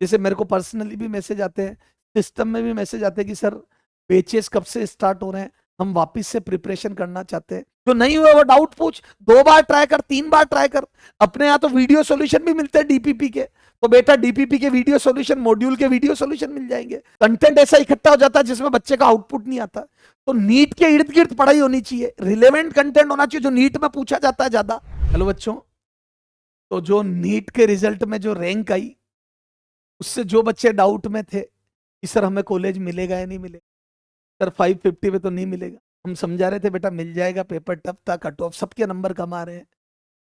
जैसे मेरे को पर्सनली भी मैसेज आते हैं, सिस्टम में भी मैसेज आते हैं कि सर बैचेस कब से स्टार्ट हो रहे हैं, हम वापस से प्रिपरेशन करना चाहते हैं। जो नहीं हुआ वो डाउट पूछ, 2 बार ट्राई कर, 3 बार ट्राई कर। अपने यहाँ तो वीडियो सॉल्यूशन भी मिलते हैं डीपीपी के, तो बेटा डीपीपी के वीडियो सॉल्यूशन, मॉड्यूल के वीडियो सॉल्यूशन मिल जाएंगे। कंटेंट ऐसा इकट्ठा हो जाता है जिसमें बच्चे का आउटपुट नहीं आता। तो नीट के इर्द गिर्द पढ़ाई होनी चाहिए, रिलेवेंट कंटेंट होना चाहिए जो नीट में पूछा जाता है ज्यादा। हेलो बच्चों, तो जो नीट के रिजल्ट में जो रैंक आई, उससे जो बच्चे डाउट में थे कि सर हमें कॉलेज मिलेगा या नहीं मिलेगा, सर 550 में तो नहीं मिलेगा, हम समझा रहे थे बेटा मिल जाएगा, पेपर टफ था, कट ऑफ सबके नंबर कम आ रहे हैं,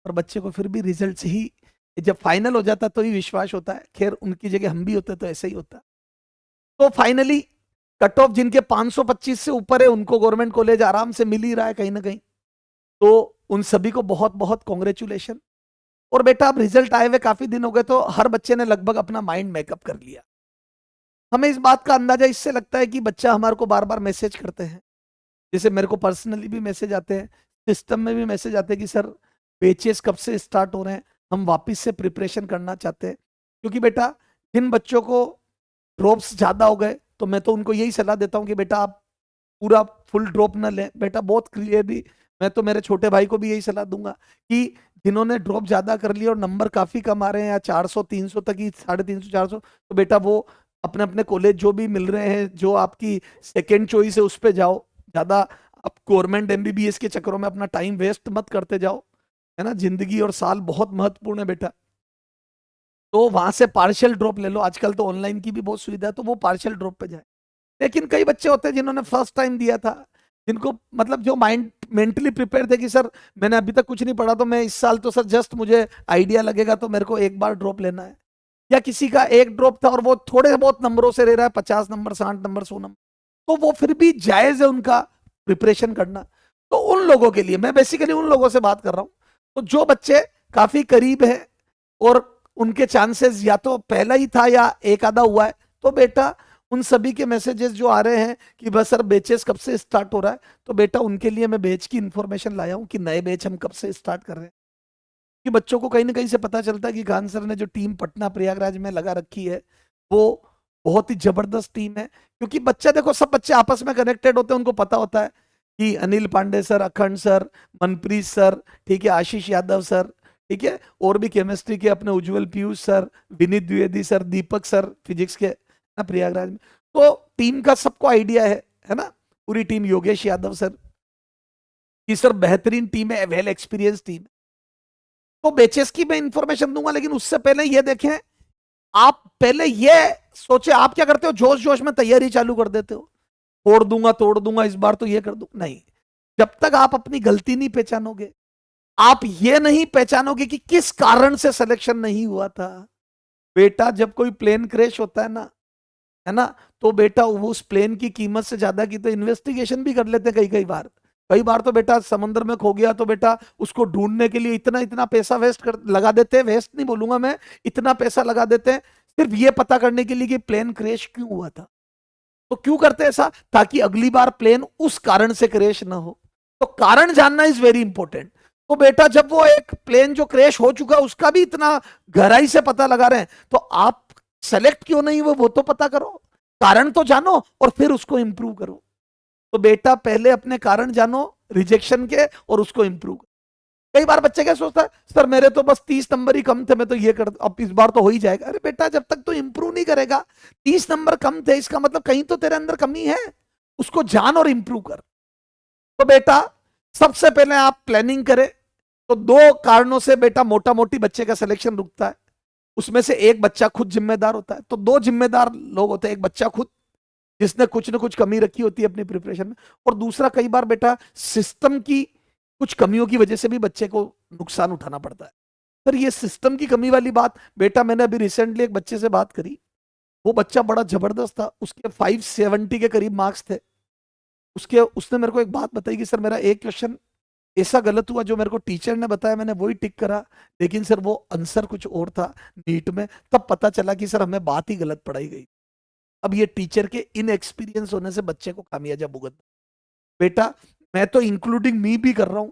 और बच्चे को फिर भी रिजल्ट से ही जब फाइनल हो जाता तो ही विश्वास होता है। खैर उनकी जगह हम भी होते तो ऐसे ही होता। तो फाइनली कट ऑफ जिनके 525 से ऊपर है उनको गवर्नमेंट कॉलेज आराम से मिल ही रहा है कहीं ना कहीं। तो उन सभी को बहुत बहुत कॉन्ग्रेचुलेशन। और बेटा अब रिजल्ट आए हुए काफी दिन हो गए, तो हर बच्चे ने लगभग अपना माइंड मेकअप कर लिया। हमें इस बात का अंदाजा इससे लगता है कि बच्चा हमारे को बार बार मैसेज करते हैं, जैसे मेरे को पर्सनली भी मैसेज आते हैं, सिस्टम में भी मैसेज आते हैं कि सर बैचेस कब से स्टार्ट हो रहे हैं, हम वापस से प्रिपरेशन करना चाहते हैं। क्योंकि बेटा जिन बच्चों को ड्रॉप्स ज्यादा हो गए, तो मैं तो उनको यही सलाह देता हूँ कि बेटा आप पूरा फुल ड्रॉप ना लें। बेटा बहुत क्लियरली मैं तो मेरे छोटे भाई को भी यही सलाह दूंगा कि जिन्होंने ड्रॉप ज्यादा कर लिया और नंबर काफी कम आ रहे हैं, या 400 300 तक ही, 350 400, तो बेटा वो अपने अपने कॉलेज जो भी मिल रहे हैं, जो आपकी सेकेंड चॉइस है उस पर जाओ। ज्यादा आप गवर्नमेंट एमबीबीएस के चक्करों में अपना टाइम वेस्ट मत करते जाओ, है ना। जिंदगी और साल बहुत महत्वपूर्ण है बेटा। तो वहां से पार्शियल ड्रॉप ले लो, आजकल तो ऑनलाइन की भी बहुत सुविधा है, तो वो पार्शियल ड्रॉप पे जाए। लेकिन कई बच्चे होते हैं जिन्होंने फर्स्ट टाइम दिया था, जिनको मतलब जो माइंड मेंटली प्रिपेयर थे कि सर मैंने अभी तक कुछ नहीं पढ़ा, तो मैं इस साल तो सर जस्ट मुझे आइडिया लगेगा, तो मेरे को एक बार ड्रॉप लेना है। या किसी का एक ड्रॉप था और वो थोड़े बहुत नंबरों से ले रहा है, 50 नंबर, 60 नंबर, 100 नंबर, तो वो फिर भी जायज है उनका प्रिपरेशन करना। तो उन लोगों के लिए मैं बेसिकली उन लोगों से बात कर रहा हूं, तो जो बच्चे काफी करीब है और उनके चांसेस या तो पहला ही था या एक आधा हुआ है, तो बेटा उन सभी के मैसेजेस जो आ रहे हैं कि बस सर बेचेस कब से स्टार्ट हो रहा है, तो बेटा उनके लिए मैं बैच की इंफॉर्मेशन लाया हूं कि नए बैच हम कब से स्टार्ट कर रहे हैं। कि बच्चों को कहीं ना कहीं से पता चलता है कि खान सर ने जो टीम पटना प्रयागराज में लगा रखी है वो बहुत ही जबरदस्त टीम है। क्योंकि बच्चा देखो, सब बच्चे आपस में कनेक्टेड होते हैं, उनको पता होता है कि अनिल पांडे सर, अखंड सर, मनप्रीत सर, ठीक है, आशीष यादव सर, ठीक है, और भी केमिस्ट्री के अपने उज्जवल पीयूष सर, विनीत द्विवेदी सर, दीपक सर फिजिक्स के ना प्रयागराज में। तो टीम का सबको आइडिया है ना। पूरी टीम, योगेश यादव सर की सर बेहतरीन टीम है, वेल एक्सपीरियंस टीम। तो बेचेस की मैं इंफॉर्मेशन दूंगा, लेकिन उससे पहले ये देखें, आप पहले ये सोचे आप क्या करते हो, जोश जोश में तैयारी चालू कर देते हो, तोड़ दूंगा इस बार तो ये कर दूं, नहीं। जब तक आप अपनी गलती नहीं पहचानोगे, आप ये नहीं पहचानोगे कि किस कारण से सिलेक्शन नहीं हुआ था। बेटा जब कोई प्लेन क्रैश होता है ना, तो बेटा वो उस प्लेन की कीमत से ज्यादा की तो इन्वेस्टिगेशन भी कर लेते हैं कई बार तो बेटा समुद्र में खो गया तो बेटा उसको ढूंढने के लिए इतना इतना पैसा लगा देते हैं, वेस्ट नहीं बोलूंगा मैं, इतना पैसा लगा देते हैं सिर्फ ये पता करने के लिए कि प्लेन क्रैश क्यों हुआ था। तो क्यों करते हैं ऐसा, ताकि अगली बार प्लेन उस कारण से क्रैश ना हो। तो कारण जानना इज वेरी इंपॉर्टेंट। तो बेटा जब वो एक प्लेन जो क्रैश हो चुका उसका भी इतना गहराई से पता लगा रहे हैं, तो आप सेलेक्ट क्यों नहीं हुए वो तो पता करो, कारण तो जानो और फिर उसको इंप्रूव करो। तो बेटा पहले अपने कारण जानो रिजेक्शन के और उसको इंप्रूव करो। कई बार बच्चे क्या सोचता है, सर मेरे तो बस 30 नंबर ही कम थे, मैं तो ये कर, अब इस बार तो हो ही जाएगा। अरे बेटा जब तक तो इंप्रूव नहीं करेगा, 30 नंबर कम थे इसका मतलब कहीं तो तेरे अंदर कमी है, उसको जान और इंप्रूव कर। तो बेटा सबसे पहले आप प्लानिंग करें। तो 2 कारणों से बेटा मोटा मोटी बच्चे का सिलेक्शन रुकता है। उसमें से एक बच्चा खुद जिम्मेदार होता है, तो 2 जिम्मेदार लोग होते हैं, एक बच्चा खुद जिसने कुछ ना कुछ कमी रखी होती है अपनी प्रिपरेशन में, और दूसरा कई बार बेटा सिस्टम की कुछ कमियों की वजह से भी बच्चे को नुकसान उठाना पड़ता है। सर ये सिस्टम की कमी वाली बात, बेटा मैंने अभी रिसेंटली एक बच्चे से बात करी, वो बच्चा बड़ा जबरदस्त था, उसके 570 के करीब मार्क्स थे। उसने मेरे को एक बात बताई कि सर मेरा एक क्वेश्चन ऐसा गलत हुआ जो मेरे को टीचर ने बताया, मैंने वही टिक करा, लेकिन सर वो आंसर कुछ और था नीट में, तब पता चला कि सर हमें बात ही गलत पढ़ाई गई। अब ये टीचर के इन एक्सपीरियंस होने से बच्चे को खामियाजा भुगतना। बेटा मैं तो इंक्लूडिंग मी भी कर रहा हूं,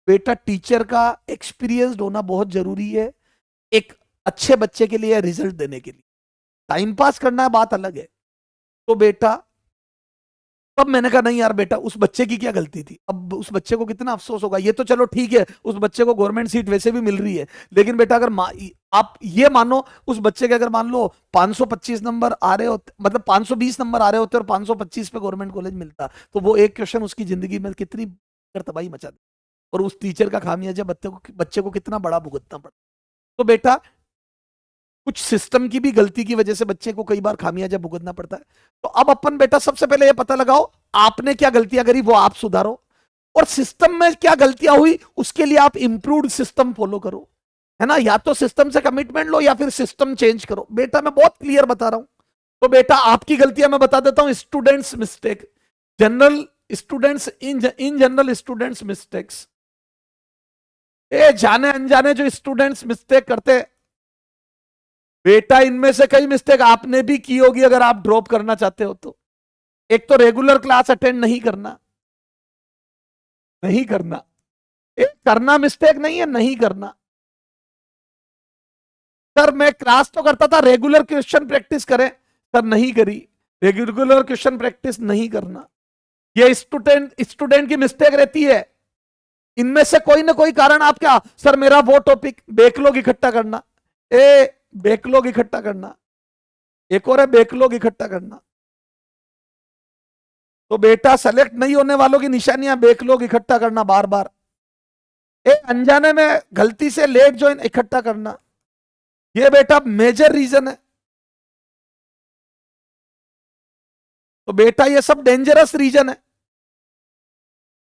बेटा टीचर का एक्सपीरियंस होना बहुत जरूरी है एक अच्छे बच्चे के लिए, रिजल्ट देने के लिए। टाइम पास करना है बात अलग है। तो बेटा तब मैंने कहा नहीं यार बेटा, उस बच्चे की क्या गलती थी, अब उस बच्चे को कितना अफसोस होगा। ये तो चलो ठीक है, उस बच्चे को गवर्नमेंट सीट वैसे भी मिल रही है, लेकिन बेटा अगर आप ये मानो उस बच्चे के अगर मान लो 525 नंबर आ रहे होते, मतलब 520 नंबर आ रहे होते और 525 पे गवर्नमेंट कॉलेज मिलता, तो वो एक क्वेश्चन उसकी जिंदगी में कितनी तबाही मचा दे, और उस टीचर का खामियाजा बच्चे को कितना बड़ा भुगतना पड़ा। तो बेटा कुछ सिस्टम की भी गलती की वजह से बच्चे को कई बार खामियाजा भुगतना पड़ता है। तो अब अपन बेटा सबसे पहले ये पता लगाओ आपने क्या गलतियां करी, वो आप सुधारो, और सिस्टम में क्या गलतियां हुई उसके लिए आप इंप्रूव्ड सिस्टम फॉलो करो, है ना। या तो सिस्टम से कमिटमेंट लो या फिर सिस्टम चेंज करो। बेटा मैं बहुत क्लियर बता रहा हूं। तो बेटा आपकी गलतियां मैं बता देता हूं। Students mistake, general students in general students mistakes, जाने अनजाने जो स्टूडेंट्स मिस्टेक करते, बेटा इनमें से कई मिस्टेक आपने भी की होगी अगर आप ड्रॉप करना चाहते हो तो। एक तो रेगुलर क्लास अटेंड नहीं करना, नहीं करना, एक करना मिस्टेक नहीं है, नहीं करना। सर मैं क्लास तो करता था, रेगुलर क्वेश्चन प्रैक्टिस करें, सर नहीं करी, रेगुलर क्वेश्चन प्रैक्टिस नहीं करना। ये स्टूडेंट की मिस्टेक रहती है। इनमें से कोई ना कोई कारण आप क्या, सर मेरा वो टॉपिक बैकलॉग इकट्ठा करना, बैकलॉग इकट्ठा करना, एक और है बैकलॉग इकट्ठा करना। तो बेटा सेलेक्ट नहीं होने वालों की निशानियां बैकलॉग इकट्ठा करना बार बार, अनजाने में गलती से लेट ज्वाइन इकट्ठा करना, ये बेटा मेजर रीजन है। तो बेटा ये सब डेंजरस रीजन है।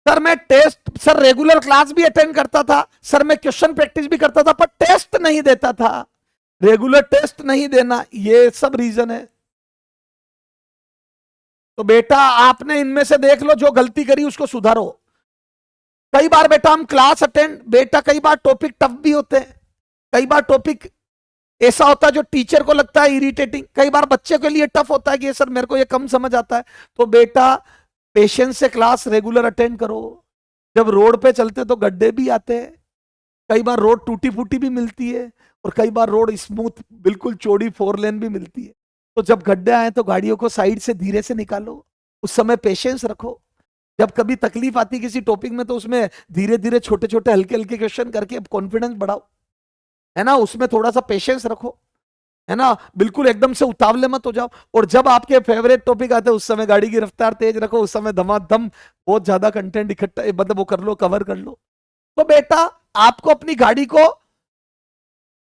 सर मैं टेस्ट, सर रेगुलर क्लास भी अटेंड करता था, सर मैं क्वेश्चन प्रैक्टिस भी करता था, पर टेस्ट नहीं देता था, रेगुलर टेस्ट नहीं देना, ये सब रीजन है। तो बेटा आपने इनमें से देख लो जो गलती करी उसको सुधारो। कई बार बेटा हम क्लास अटेंड, बेटा कई बार टॉपिक टफ भी होते हैं, कई बार टॉपिक ऐसा होता है जो टीचर को लगता है इरिटेटिंग, कई बार बच्चे के लिए टफ होता है कि सर मेरे को ये कम समझ आता है। तो बेटा पेशेंस से क्लास रेगुलर अटेंड करो। जब रोड पे चलते तो गड्ढे भी आते हैं, कई बार रोड टूटी फूटी भी मिलती है, और कई बार रोड स्मूथ बिल्कुल चौड़ी 4 लेन भी मिलती है। तो जब गड्ढे आए तो गाड़ियों को साइड से धीरे से निकालो, उस समय पेशेंस रखो। जब कभी तकलीफ आती किसी टॉपिक में तो उसमें धीरे धीरे छोटे छोटे हल्के हल्के क्वेश्चन करके कॉन्फिडेंस बढ़ाओ, है ना, उसमें थोड़ा सा पेशेंस रखो, है ना, बिल्कुल एकदम से उतावले मत हो जाओ। और जब आपके फेवरेट टॉपिक आते हैं उस समय गाड़ी की रफ्तार तेज रखो, उस समय धमाधम बहुत ज्यादा कंटेंट इकट्ठा मतलब वो कर लो, कवर कर लो। तो बेटा आपको अपनी गाड़ी को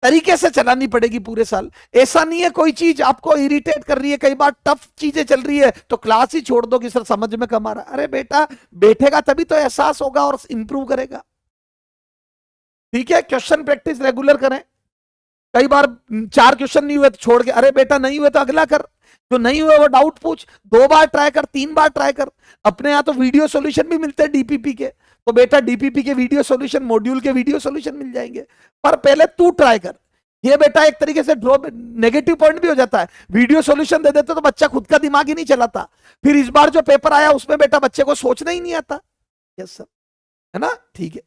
तरीके से चलानी पड़ेगी पूरे साल। ऐसा नहीं है कोई चीज आपको इरिटेट कर रही है, कई बार टफ चीजें चल रही है तो क्लास ही छोड़ दो कि सर समझ में कम आ रहा है। अरे बेटा बैठेगा तभी तो एहसास होगा और इंप्रूव करेगा। ठीक है, क्वेश्चन प्रैक्टिस रेगुलर करें। कई बार 4 क्वेश्चन नहीं हुए तो छोड़ के, अरे बेटा नहीं हुए तो अगला कर, जो नहीं हुए वो डाउट पूछ, 2 बार ट्राई कर, 3 बार ट्राई कर। अपने यहाँ तो वीडियो सॉल्यूशन भी मिलते हैं डीपीपी के, तो बेटा डीपीपी के वीडियो सॉल्यूशन, मॉड्यूल के वीडियो सॉल्यूशन मिल जाएंगे, पर पहले तू ट्राई कर। ये बेटा एक तरीके से ड्रॉप नेगेटिव पॉइंट भी हो जाता है, वीडियो सॉल्यूशन दे देते तो बच्चा खुद का दिमाग ही नहीं चलाता, फिर इस बार जो पेपर आया उसमें बेटा बच्चे को सोचना ही नहीं आता। यस सर, है ना, ठीक है।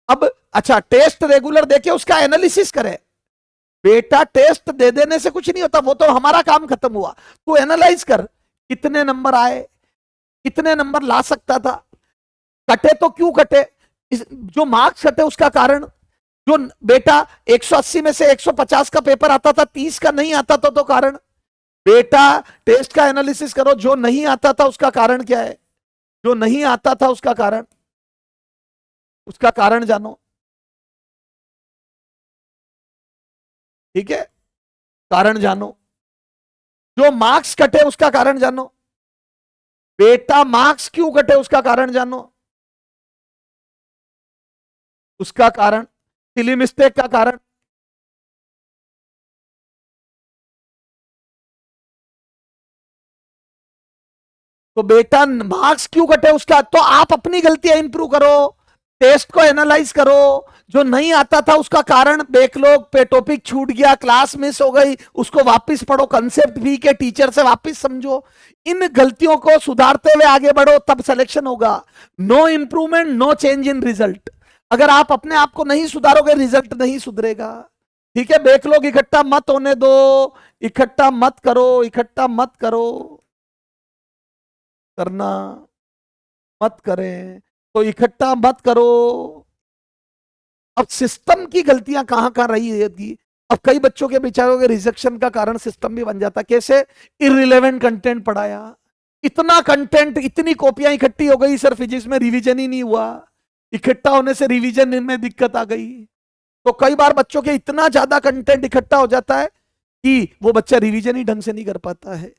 अब अच्छा, टेस्ट रेगुलर देके उसका एनालिसिस करे। बेटा टेस्ट दे देने से कुछ नहीं होता, वो तो हमारा काम खत्म हुआ। तू एनालाइज कर कितने नंबर आए, कितने नंबर ला सकता था, कटे तो क्यों कटे, जो मार्क्स कटे उसका कारण, जो बेटा 180 में से 150 का पेपर आता था 30 का नहीं आता था तो कारण। बेटा टेस्ट का एनालिसिस करो, जो नहीं आता था उसका कारण क्या है, जो नहीं आता था उसका कारण, उसका कारण जानो। ठीक है, कारण जानो। जो मार्क्स कटे उसका कारण जानो। बेटा मार्क्स क्यों कटे उसका कारण जानो, उसका कारण, सिली मिस्टेक का कारण। तो बेटा मार्क्स क्यों कटे उसका, तो आप अपनी गलतियां इंप्रूव करो, टेस्ट को एनालाइज करो। जो नहीं आता था उसका कारण, बैकलॉग पे टॉपिक छूट गया, क्लास मिस हो गई, उसको वापस पढ़ो, कंसेप्ट भी के टीचर से वापस समझो, इन गलतियों को सुधारते हुए आगे बढ़ो, तब सिलेक्शन होगा। No improvement no change in result. अगर आप अपने आप को नहीं सुधारोगे रिजल्ट नहीं सुधरेगा। ठीक है, बैकलॉग इकट्ठा मत होने दो, इकट्ठा मत करो, इकट्ठा मत करो, करना मत करें, तो इकट्ठा मत करो। अब सिस्टम की गलतियां कहां कहां रही है कि अब कई बच्चों के बेचारों के रिजेक्शन का कारण सिस्टम भी बन जाता। कैसे? इररिलेवेंट कंटेंट पढ़ाया, इतना कंटेंट, इतनी कॉपियां इकट्ठी हो गई सर, फिजिक्स में रिवीजन ही नहीं हुआ, इकट्ठा होने से रिवीजन में दिक्कत आ गई। तो कई बार बच्चों के इतना ज्यादा कंटेंट इकट्ठा हो जाता है कि वो बच्चा रिवीजन ही ढंग से नहीं कर पाता है।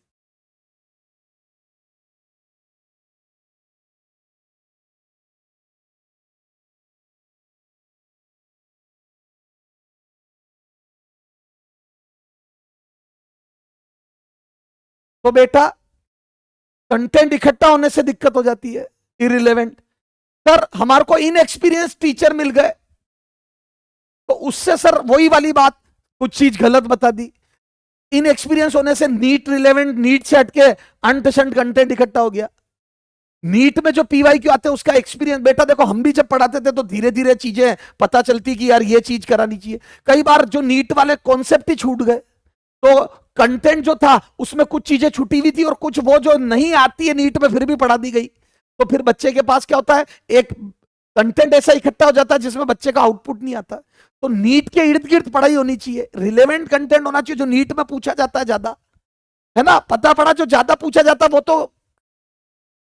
तो बेटा कंटेंट इकट्ठा होने से दिक्कत हो जाती है, इरिलेवेंट। सर हमारे को इनएक्सपीरियंस टीचर मिल गए, तो उससे सर वही वाली बात, कुछ चीज गलत बता दी। इनएक्सपीरियंस होने से नीट रिलेवेंट, नीट से हटके अनटशंट कंटेंट इकट्ठा हो गया। नीट में जो पीवाई क्यू आते हैं उसका एक्सपीरियंस, बेटा देखो हम भी जब पढ़ाते थे तो धीरे धीरे चीजें पता चलती कि यार ये चीज करानी चाहिए। कई बार जो नीट वाले कॉन्सेप्ट ही छूट गए, तो कंटेंट जो था उसमें कुछ चीजें छुटी हुई थी और कुछ वो जो नहीं आती है नीट में फिर भी पढ़ा दी गई। तो फिर बच्चे के पास क्या होता है, एक कंटेंट ऐसा इकट्ठा हो जाता है जिसमें बच्चे का आउटपुट नहीं आता। तो नीट के इर्द गिर्द पढ़ाई होनी चाहिए, रिलेवेंट कंटेंट होना चाहिए जो नीट में पूछा जाता है ज्यादा, है ना। पता पड़ा जो ज्यादा पूछा जाता है वो तो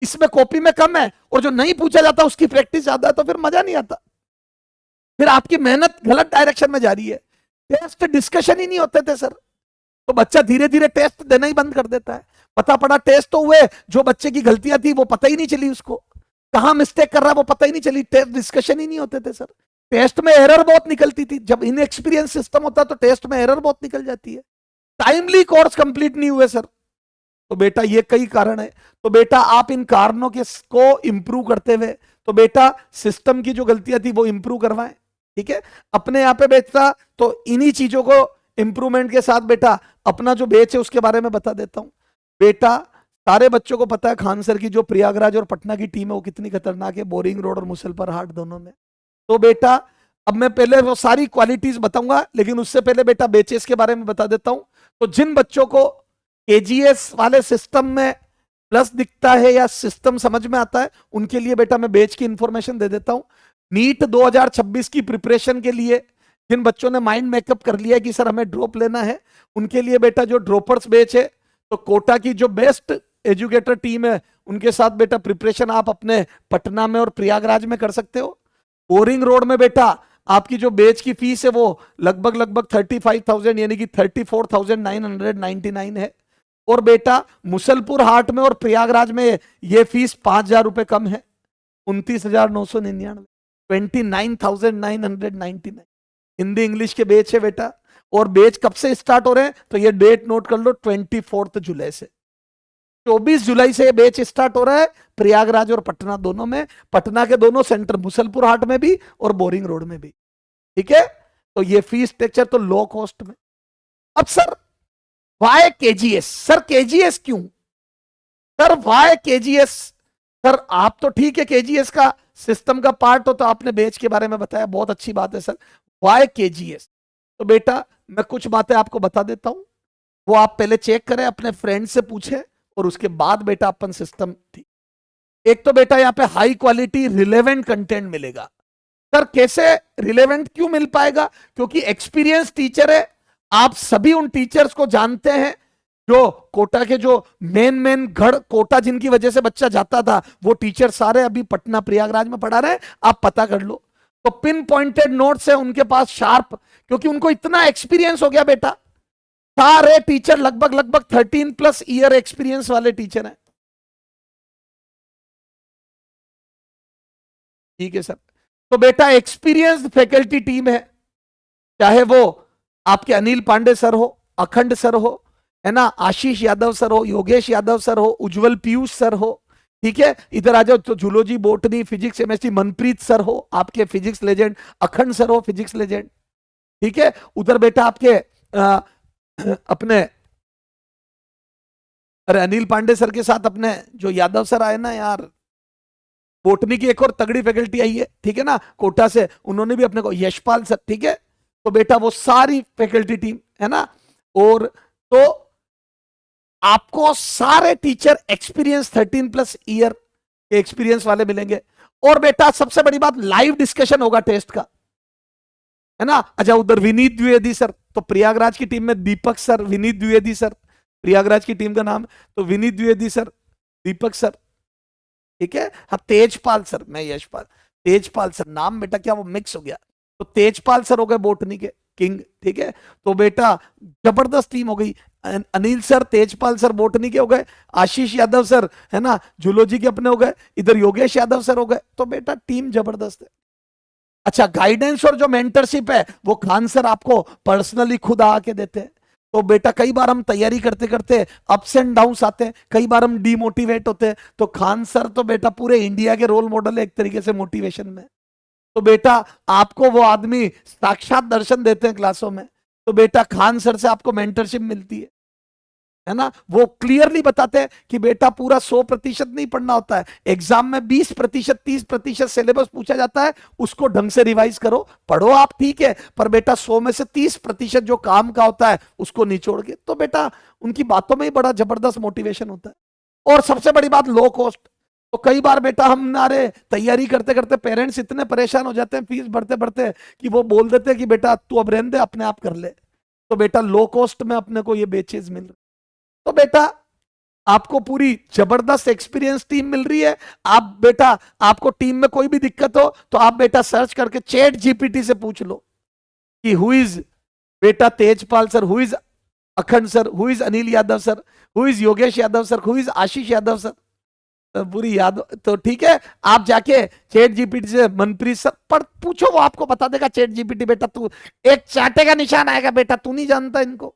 इसमें कॉपी में कम है, और जो नहीं पूछा जाता उसकी प्रैक्टिस ज्यादा है, तो फिर मजा नहीं आता, फिर आपकी मेहनत गलत डायरेक्शन में जा रही है। टेस्ट डिस्कशन ही नहीं होते थे सर, तो बच्चा धीरे धीरे टेस्ट देना ही बंद कर देता है। पता पड़ा टेस्ट तो हुए, जो बच्चे की गलतियां थी वो पता ही नहीं चली, उसको कहां मिस्टेक कर रहा है वो पता ही नहीं चली, टेस्ट डिस्कशन ही नहीं होते थे सर। टेस्ट में एरर बहुत निकलती थी, जब इनएक्सपीरियंस सिस्टम होता है तो टेस्ट में एरर बहुत निकल जाती है। टाइमली कोर्स कंप्लीट नहीं हुए सर, तो बेटा ये कई कारण है। तो बेटा आप इन कारणों के को इंप्रूव करते हुए, तो बेटा सिस्टम की जो गलतियां थी वो इंप्रूव करवाएं, ठीक है। अपने यहाँ पे बेटा तो इन्हीं चीजों को इंप्रूवमेंट के साथ बेटा अपना जो बेच है उसके बारे में बता देता हूं। बेटा सारे बच्चों को पता है खान सर की जो प्रयागराज और पटना की टीम है वो कितनी खतरनाक है, बोरिंग रोड और मुसलपर हाट दोनों में। तो बेटा अब मैं पहले वो सारी क्वालिटीज बताऊंगा, लेकिन उससे पहले बेटा बेचेस के बारे में बता देता हूं। तो जिन बच्चों को केजीएस वाले सिस्टम में प्लस दिखता है या सिस्टम समझ में आता है, उनके लिए बेटा मैं बेच की इंफॉर्मेशन दे देता हूं। नीट 2026 की प्रिपरेशन के लिए जिन बच्चों ने माइंड मेकअप कर लिया कि सर हमें ड्रॉप लेना है, उनके लिए बेटा जो ड्रॉपर्स बेच है, तो कोटा की जो बेस्ट एजुकेटर टीम है उनके साथ बेटा प्रिपरेशन आप अपने पटना में और प्रयागराज में कर सकते हो। बोरिंग रोड में बेटा आपकी जो बेच की फीस है वो लगभग 35,000 यानी कि 34,999 है। और बेटा मुसलपुर हाट में और प्रयागराज में ये फीस 5,000 रुपए कम है, 29,999, 29,999। हिंदी इंग्लिश के बेच है बेटा। और बेच कब से स्टार्ट हो रहे हैं, तो ये डेट नोट कर लो, 24 जुलाई से, 24 जुलाई से ये बेच स्टार्ट हो रहा है प्रयागराज और पटना दोनों में। पटना के दोनों सेंटर, मुसलपुर हाट में भी और बोरिंग रोड में भी, ठीक है। तो ये फीस स्ट्रक्चर तो लो कॉस्ट में। अब sir why KGS, sir KGS क्यों, सर वाई केजीएस, सर आप तो ठीक है केजीएस का सिस्टम का पार्ट हो, तो आपने बेच के बारे में बताया, बहुत अच्छी बात है सर। वाई केजीएस, तो बेटा मैं कुछ बातें आपको बता देता हूं, वो आप पहले चेक करें, अपने फ्रेंड से पूछें, और उसके बाद बेटा अपन सिस्टम ठीक। एक तो बेटा यहाँ पे हाई क्वालिटी रिलेवेंट कंटेंट मिलेगा। सर कैसे रिलेवेंट क्यों मिल पाएगा, क्योंकि एक्सपीरियंस टीचर है, आप सभी उन टीचर्स को जानते हैं जो कोटा के जो मेन गढ़ कोटा जिनकी वजह से बच्चा जाता था, वो टीचर सारे अभी पटना प्रयागराज में पढ़ा रहे हैं, आप पता कर लो। तो पिन पॉइंटेड नोट्स है उनके पास शार्प, क्योंकि उनको इतना एक्सपीरियंस हो गया बेटा, सारे टीचर लगभग 13+ ईयर एक्सपीरियंस वाले टीचर हैं, ठीक है सर। तो बेटा एक्सपीरियंस्ड फैकल्टी टीम है, चाहे वो आपके अनिल पांडे सर हो, अखंड सर हो, है ना, आशीष यादव सर हो, योगेश यादव सर हो, उज्जवल पीयूष सर हो, ठीक है। इधर आ जाओ तो zoology botany physics chemistry Manpreet sir हो, आपके फिजिक्स लेजेंड, अखंड सर हो फिजिक्स लेजेंड, ठीक है। उधर बेटा आपके अपने अरे अनिल पांडे सर के साथ अपने जो यादव सर आए ना यार, बोटनी की एक और तगड़ी फैकल्टी आई है, ठीक है ना, कोटा से, उन्होंने भी अपने को यशपाल सर, ठीक है। तो बेटा वो सारी फैकल्टी टीम है ना, और तो आपको सारे टीचर एक्सपीरियंस 13+ ईयर के एक्सपीरियंस वाले मिलेंगे। और बेटा सबसे बड़ी बात, लाइव डिस्कशन होगा टेस्ट का, है ना। अच्छा, उधर विनीत द्विवेदी सर, तो प्रयागराज की टीम में दीपक सर, विनीत द्विवेदी सर, प्रयागराज की टीम का नाम, तो विनीत द्विवेदी सर, दीपक सर, ठीक है। हाँ, तेजपाल सर, मैं यशपाल, तेजपाल सर नाम बेटा क्या वो मिक्स हो गया, तो तेजपाल सर हो गए बोटनी के किंग, ठीक है। तो बेटा जबरदस्त टीम हो गई, Anil sir, Tejpal sir botany के हो गए, आशीष यादव सर है ना जूलॉजी के अपने हो गए, इधर योगेश यादव सर हो गए, तो बेटा टीम जबरदस्त है। अच्छा, गाइडेंस और जो मेंटरशिप है वो खान सर आपको पर्सनली खुद आके देते हैं। तो बेटा कई बार हम तैयारी करते करते अप्स एंड डाउन्स आते हैं, कई बार हम डीमोटिवेट होते हैं, तो खान सर तो बेटा पूरे इंडिया के रोल मॉडल है एक तरीके से मोटिवेशन में। तो बेटा आपको वो आदमी साक्षात दर्शन देते हैं क्लासों में, तो बेटा खान सर से आपको मेंटरशिप मिलती है ना। वो क्लियरली बताते हैं कि बेटा पूरा 100% नहीं पढ़ना होता है, एग्जाम में 20% 30% सिलेबस पूछा जाता है, उसको ढंग से रिवाइज करो, पढ़ो आप, ठीक है, पर बेटा 100 में से 30% जो काम का होता है उसको निचोड़ के। तो बेटा उनकी बातों में ही बड़ा जबरदस्त मोटिवेशन होता है। और सबसे बड़ी बात, लो कॉस्ट। तो कई बार बेटा हम नारे तैयारी करते करते पेरेंट्स इतने परेशान हो जाते हैं फीस भरते भरते कि वो बोल देते हैं कि बेटा तू अब रहने दे, अपने आप कर ले। तो बेटा लो कॉस्ट में अपने को ये बेचेज मिल रही, तो बेटा आपको पूरी जबरदस्त एक्सपीरियंस टीम मिल रही है। आप बेटा, आपको टीम में कोई भी दिक्कत हो तो आप बेटा सर्च करके चैट जीपीटी से पूछ लो कि हु इज बेटा तेजपाल सर, हु इज अखंड sir, who is Anil Yadav sir, who is Yogesh Yadav sir, who is Ashish Yadav sir, पूरी याद तो ठीक है। आप जाके चैट जीपीटी से मनप्रीत सर पर पूछो, वो आपको बता देगा चैट जीपीटी, बेटा तू एक चाटे का निशान आएगा, बेटा तू नहीं जानता इनको,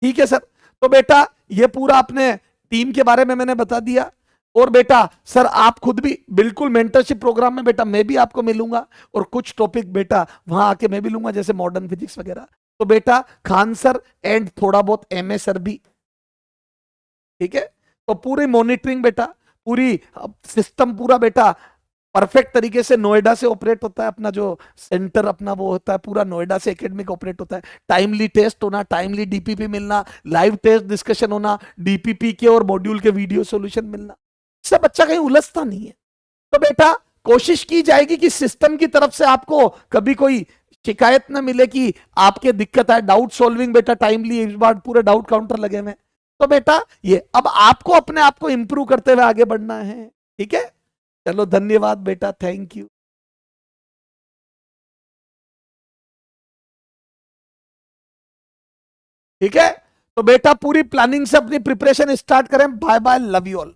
ठीक है सर। तो बेटा ये पूरा अपने टीम के बारे में मैंने बता दिया। और बेटा सर आप खुद भी बिल्कुल मेंटरशिप प्रोग्राम में बेटा मैं भी आपको मिलूंगा, और कुछ टॉपिक बेटा वहां आके मैं भी लूंगा, जैसे मॉडर्न फिजिक्स वगैरह। तो बेटा खान सर एंड थोड़ा बहुत एमए सर भी, ठीक है। तो पूरी मॉनिटरिंग बेटा, पूरी सिस्टम पूरा बेटा परफेक्ट तरीके से नोएडा से ऑपरेट होता है, अपना जो सेंटर अपना वो होता है पूरा नोएडा से एकेडमिक ऑपरेट होता है। टाइमली टेस्ट होना, टाइमली डीपीपी मिलना, लाइव टेस्ट डिस्कशन होना, डीपीपी के और मॉड्यूल के वीडियो सॉल्यूशन मिलना, इससे बच्चा कहीं उलझता नहीं है। तो बेटा कोशिश की जाएगी कि सिस्टम की तरफ से आपको कभी कोई शिकायत ना मिले कि आपके दिक्कत है, डाउट सॉल्विंग बेटा टाइमली, इस बार पूरे डाउट काउंटर लगे हुए। तो बेटा ये अब आपको अपने आप को इंप्रूव करते हुए आगे बढ़ना है, ठीक है। चलो धन्यवाद बेटा, थैंक यू। ठीक है, तो बेटा पूरी प्लानिंग से अपनी प्रिपरेशन स्टार्ट करें। Bye bye, love you all.